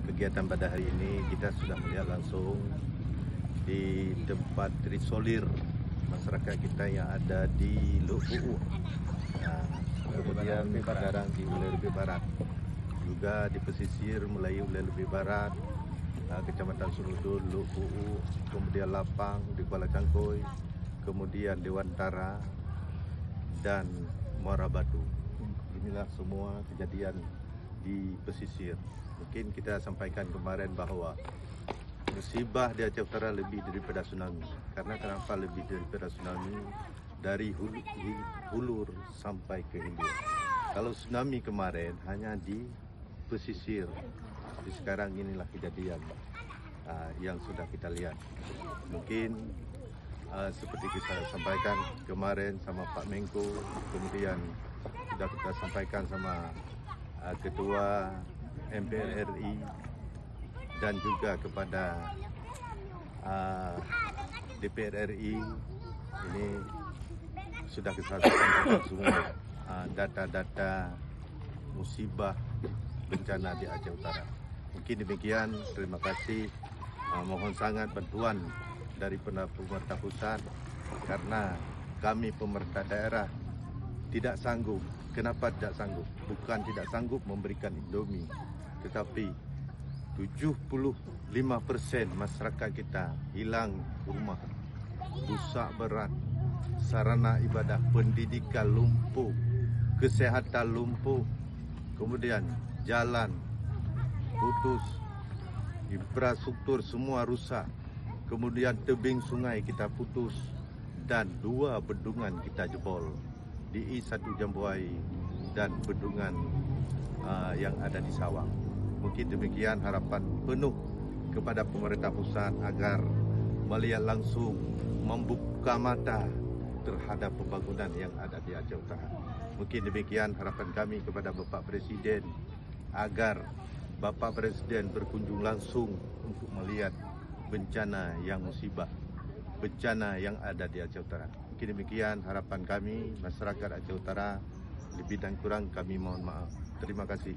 kegiatan pada hari ini kita sudah melihat langsung di tempat terisolir masyarakat kita yang ada di Lukuu. Kemudian sekarang di Ulai Lebih Barat, juga di pesisir mulai Ulai Lebih Barat, Kecamatan Serudul, Lukuu, kemudian Lapang di Kuala Cangkoi, kemudian Dewantara dan Muara Batu. Inilah semua kejadian di pesisir. Mungkin kita sampaikan kemarin bahwa musibah di Aceh Utara lebih daripada tsunami. Karena kenapa lebih daripada tsunami? Dari hulur sampai ke hilir. Kalau tsunami kemarin hanya di pesisir, tapi sekarang inilah kejadian yang sudah kita lihat. Mungkin seperti kita sampaikan kemarin sama Pak Menko, kemudian sudah kita sampaikan sama Ketua MPR RI dan juga kepada DPR RI. Ini sudah kita sampaikan semua data-data musibah bencana di Aceh Utara. Mungkin demikian, terima kasih. Mohon sangat bantuan dari pemerintah pusat, karena kami pemerintah daerah tidak sanggup. Kenapa tidak sanggup? Bukan tidak sanggup memberikan Indomie, tetapi 75% masyarakat kita hilang rumah, rusak berat, sarana ibadah, pendidikan lumpuh, kesehatan lumpuh, kemudian jalan putus, infrastruktur semua rusak, kemudian tebing sungai kita putus, dan 2 bendungan kita jebol, di I1 Jambuai dan bendungan yang ada di Sawang. Mungkin demikian harapan penuh kepada pemerintah pusat agar melihat langsung, membuka mata terhadap pembangunan yang ada di Aceh Utara. Mungkin demikian harapan kami kepada Bapak Presiden, agar Bapak Presiden berkunjung langsung untuk melihat bencana yang musibah, bencana yang ada di Aceh Utara. Mungkin demikian harapan kami, masyarakat Aceh Utara. Lebih dan kurang kami mohon maaf. Terima kasih.